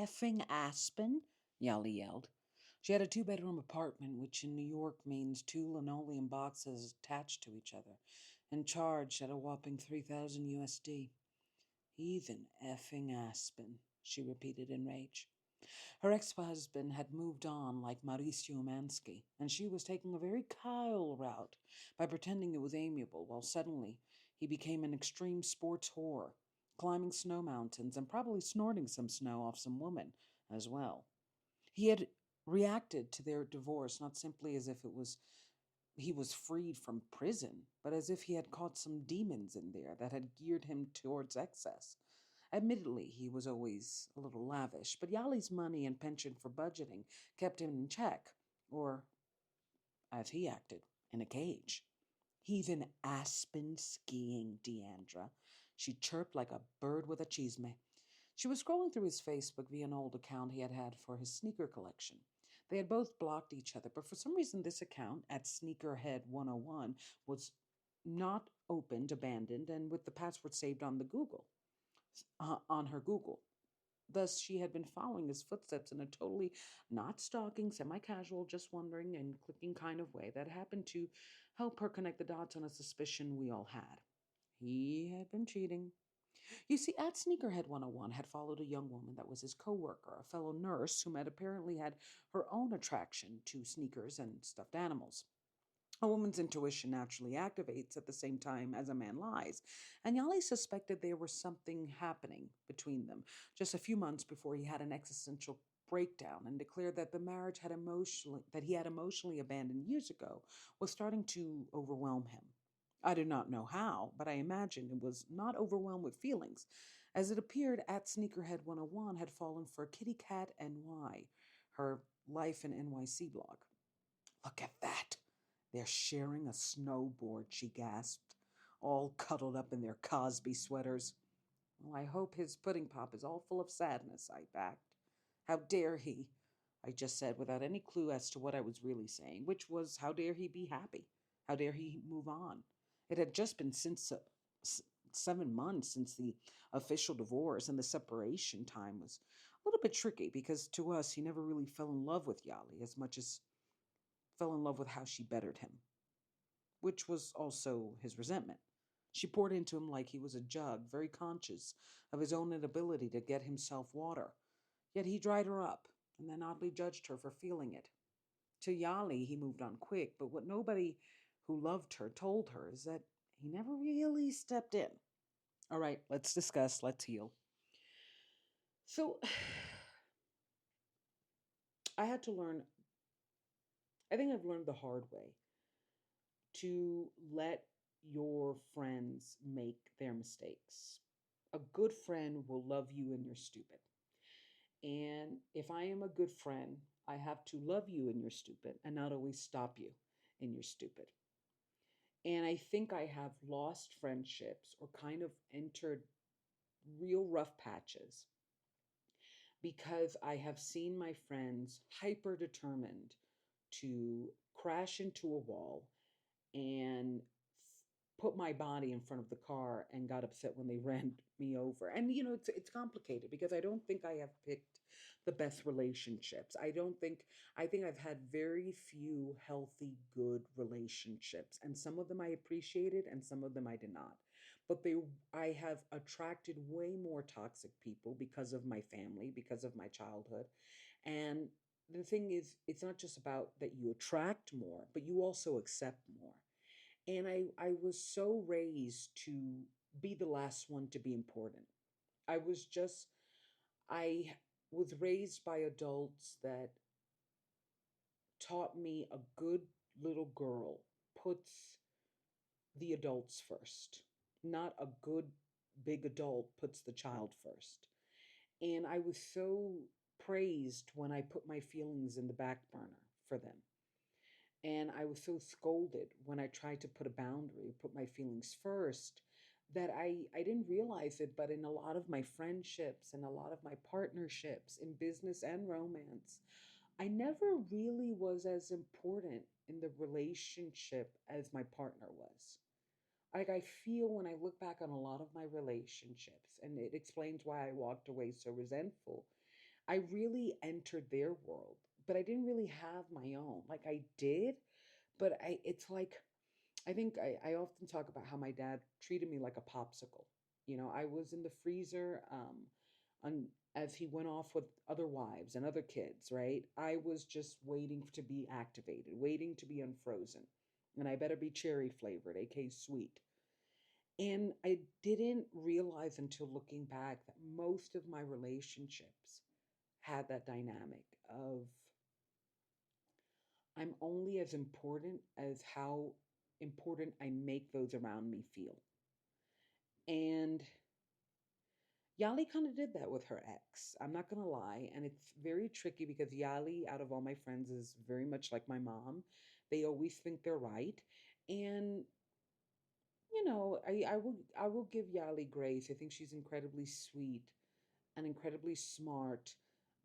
effing Aspen? Yali yelled. She had a two-bedroom apartment, which in New York means two linoleum boxes attached to each other, and charged at a whopping 3,000 USD. Heathen effing Aspen, she repeated in rage. Her ex-husband had moved on like Mauricio Mansky, and she was taking a very Kyle route by pretending it was amiable, while suddenly he became an extreme sports whore, climbing snow mountains and probably snorting some snow off some woman as well. He had reacted to their divorce not simply as if it was he was freed from prison, but as if he had caught some demons in there that had geared him towards excess. Admittedly, he was always a little lavish, but Yali's money and penchant for budgeting kept him in check, or, as he acted, in a cage. Heathen Aspen skiing, Deandra, she chirped like a bird with a chisme. She was scrolling through his Facebook via an old account he had had for his sneaker collection. They had both blocked each other, but for some reason this account, at Sneakerhead 101, was not opened, abandoned, and with the password saved on the on her Google. Thus, she had been following his footsteps in a totally not stalking, semi casual, just wondering and clicking kind of way that happened to help her connect the dots on a suspicion we all had. He had been cheating. You see, at Sneakerhead 101 had followed a young woman that was his coworker, a fellow nurse whom had apparently had her own attraction to sneakers and stuffed animals. A woman's intuition naturally activates at the same time as a man lies, and Yali suspected there was something happening between them just a few months before he had an existential breakdown and declared that the marriage had emotionally that he had emotionally abandoned years ago was starting to overwhelm him. I do not know how, but I imagine it was not overwhelmed with feelings, as it appeared at Sneakerhead 101 had fallen for Kitty Cat NY, her Life in NYC blog. Look at that. They're sharing a snowboard, she gasped, all cuddled up in their Cosby sweaters. Well, I hope his pudding pop is all full of sadness, I backed. How dare he? I just said without any clue as to what I was really saying, which was how dare he be happy? How dare he move on? It had just been 7 months since the official divorce, and the separation time was a little bit tricky because to us, he never really fell in love with Yali as much as fell in love with how she bettered him, which was also his resentment. She poured into him like he was a jug, very conscious of his own inability to get himself water. Yet he dried her up, and then oddly judged her for feeling it. To Yali, he moved on quick, but what nobody who loved her told her is that he never really stepped in. All right, let's discuss, let's heal. So I had to learn, I think I've learned the hard way to let your friends make their mistakes. A good friend will love you and you're stupid. And if I am a good friend, I have to love you and you're stupid and not always stop you and you're stupid. And I think I have lost friendships or kind of entered real rough patches because I have seen my friends hyper determined to crash into a wall and put my body in front of the car and got upset when they ran me over. And it's complicated because I don't think I have picked the best relationships. I think I've had very few healthy good relationships, and some of them I appreciated and some of them I did not. But they I have attracted way more toxic people because of my family, because of my childhood. And the thing is, it's not just about that you attract more, but you also accept more. And I was so raised to be the last one to be important. I was just, I was raised by adults that taught me a good little girl puts the adults first, not a good big adult puts the child first. And I was so praised when I put my feelings in the back burner for them. And I was so scolded when I tried to put a boundary, put my feelings first, that I didn't realize it. But in a lot of my friendships and a lot of my partnerships in business and romance, I never really was as important in the relationship as my partner was. Like, I feel when I look back on a lot of my relationships, and it explains why I walked away so resentful. I really entered their world, but I didn't really have my own. Like I did, but it's like, I think I often talk about how my dad treated me like a popsicle. I was in the freezer, as he went off with other wives and other kids, right? I was just waiting to be activated, waiting to be unfrozen. And I better be cherry flavored, aka sweet. And I didn't realize until looking back that most of my relationships had that dynamic of I'm only as important as how important I make those around me feel. And Yali kind of did that with her ex. I'm not going to lie. And it's very tricky because Yali, out of all my friends, is very much like my mom. They always think they're right. And I will give Yali grace. I think she's incredibly sweet and incredibly smart,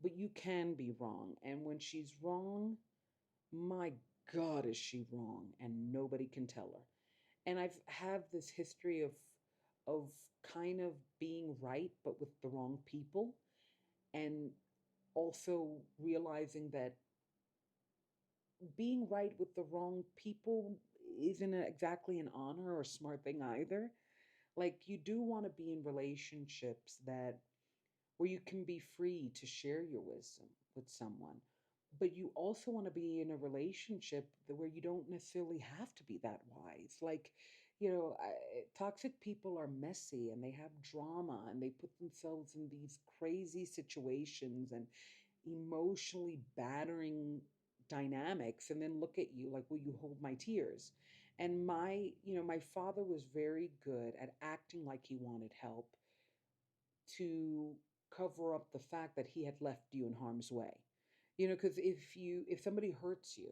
but you can be wrong. And when she's wrong, my God, is she wrong, and nobody can tell her. And I've have this history of kind of being right, but with the wrong people, and also realizing that being right with the wrong people isn't exactly an honor or smart thing either. Like you do want to be in relationships that where you can be free to share your wisdom with someone. But you also want to be in a relationship where you don't necessarily have to be that wise. Like, toxic people are messy and they have drama and they put themselves in these crazy situations and emotionally battering dynamics and then look at you like, will you hold my tears? And my father was very good at acting like he wanted help to cover up the fact that he had left you in harm's way. Because if somebody hurts you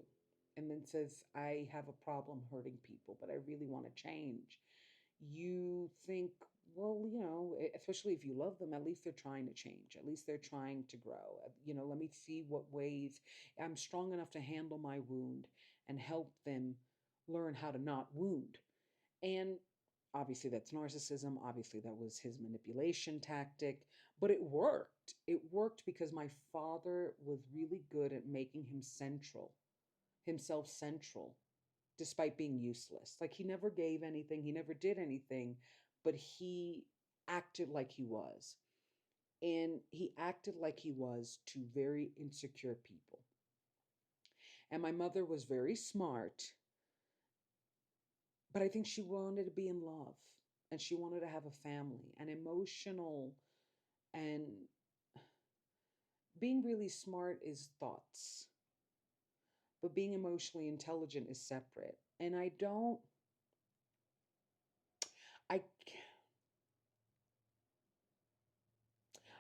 and then says, I have a problem hurting people, but I really want to change, you think, well, especially if you love them, at least they're trying to change. At least they're trying to grow. Let me see what ways I'm strong enough to handle my wound and help them learn how to not wound. And obviously, that's narcissism. Obviously, that was his manipulation tactic, but it worked. It worked because my father was really good at making himself central, despite being useless. Like, he never gave anything, he never did anything, but he acted like he was. And he acted like he was to very insecure people. And my mother was very smart, but I think she wanted to be in love and she wanted to have a family and emotional, and being really smart is thoughts, but being emotionally intelligent is separate. And I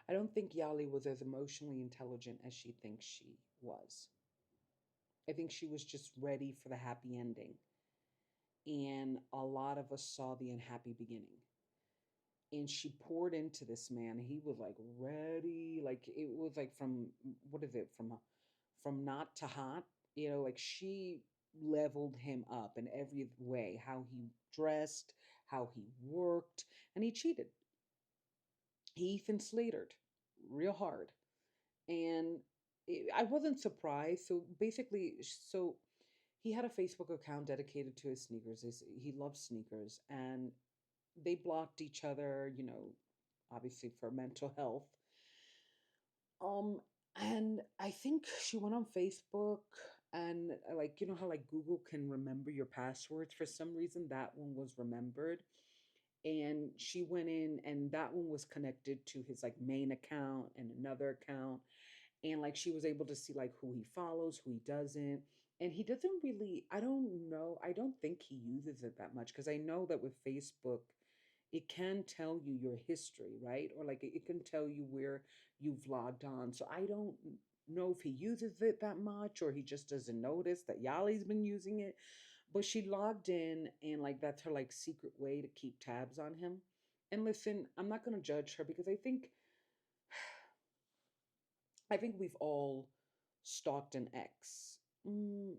I don't think Yali was as emotionally intelligent as she thinks she was. I think she was just ready for the happy ending. And a lot of us saw the unhappy beginning. And she poured into this man. He was like ready, like it was like from what is it from not to hot, like she leveled him up in every way, how he dressed, how he worked, and he cheated. He Ethan Slatered real hard, and I wasn't surprised. So basically, he had a Facebook account dedicated to his sneakers. He loves sneakers, and they blocked each other, obviously for mental health. Um, and I think she went on Facebook and like, how like Google can remember your passwords. For some reason, that one was remembered. And she went in and that one was connected to his like main account and another account. And like she was able to see like who he follows, who he doesn't. And he doesn't really, I don't know, I don't think he uses it that much because I know that with Facebook, it can tell you your history, right? Or like it can tell you where you've logged on. So I don't know if he uses it that much or he just doesn't notice that Yali's been using it. But she logged in and like that's her like secret way to keep tabs on him. And listen, I'm not going to judge her because I think we've all stalked an ex,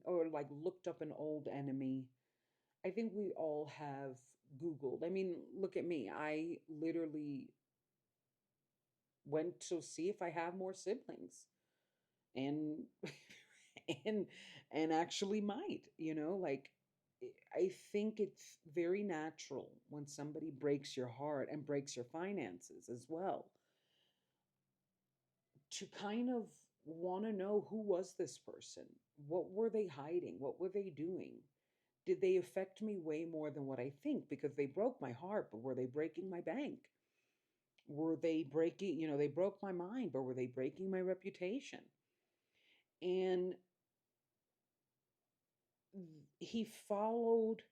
or like looked up an old enemy. I think we all have Googled. I mean, look at me. I literally went to see if I have more siblings, and and and actually might, like, I think it's very natural when somebody breaks your heart and breaks your finances as well, to kind of want to know, who was this person? What were they hiding? What were they doing? Did they affect me way more than what I think? Because they broke my heart, but were they breaking my bank? Were they breaking, they broke my mind, but were they breaking my reputation? And he followed,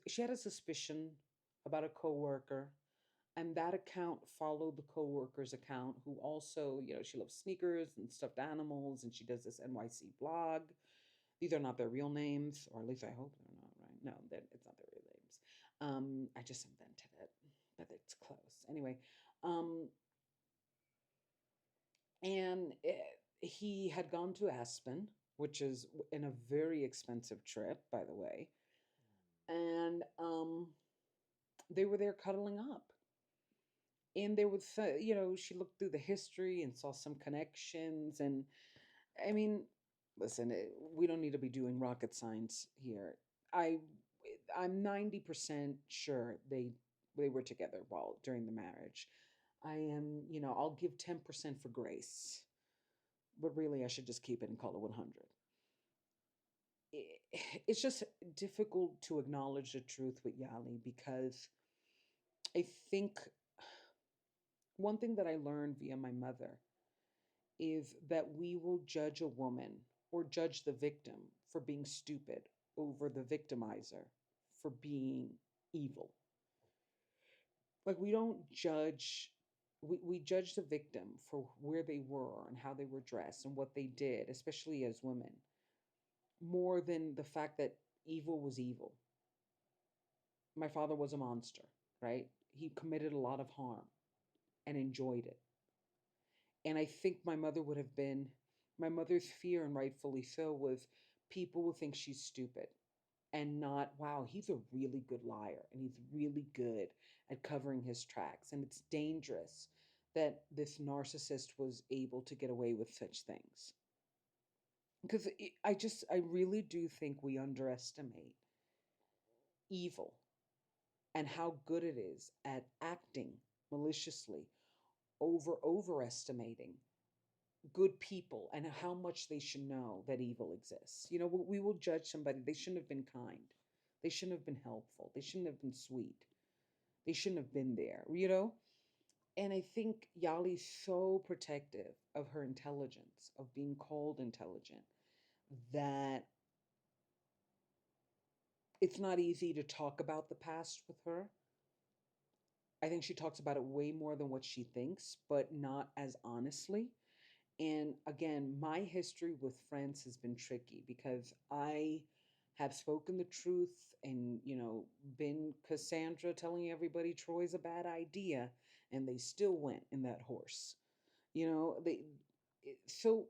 she had a suspicion about a coworker, and that account followed the coworker's account, who also, she loves sneakers and stuffed animals, and she does this NYC blog. These are not their real names, or at least I hope they're not, right? No, it's not their real names. I just invented it, but it's close. Anyway, um, and he had gone to Aspen, which is in a very expensive trip, by the way, and they were there cuddling up. And there was, she looked through the history and saw some connections. And I mean, listen, we don't need to be doing rocket science here. I, I'm 90% sure they were together while during the marriage. I am, I'll give 10% for grace, but really I should just keep it and call it 100. It's just difficult to acknowledge the truth with Yali, because I think one thing that I learned via my mother is that we will judge a woman or judge the victim for being stupid over the victimizer for being evil. Like, we don't judge, we judge the victim for where they were and how they were dressed and what they did, especially as women, more than the fact that evil was evil. My father was a monster, right? He committed a lot of harm and enjoyed it. And I think my mother's fear, and rightfully so, was people will think she's stupid, and not, wow, he's a really good liar and he's really good at covering his tracks. And it's dangerous that this narcissist was able to get away with such things. Because I really do think we underestimate evil and how good it is at acting maliciously, overestimating good people and how much they should know that evil exists. We will judge somebody. They shouldn't have been kind. They shouldn't have been helpful. They shouldn't have been sweet. They shouldn't have been there. And I think Yali's so protective of her intelligence, of being called intelligent, that it's not easy to talk about the past with her. I think she talks about it way more than what she thinks, but not as honestly. And again, my history with friends has been tricky, because I have spoken the truth and, been Cassandra telling everybody Troy's a bad idea, and they still went in that horse. So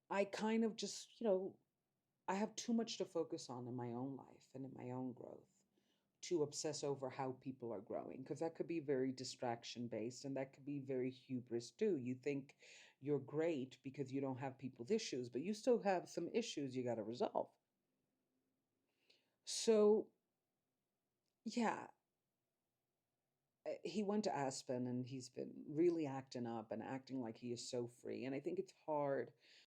I kind of just, I have too much to focus on in my own life and in my own growth, to obsess over how people are growing, because that could be very distraction based, and that could be very hubris too. You think you're great because you don't have people's issues, but you still have some issues you got to resolve. So, yeah, he went to Aspen, and he's been really acting up and acting like he is so free. And I think it's hard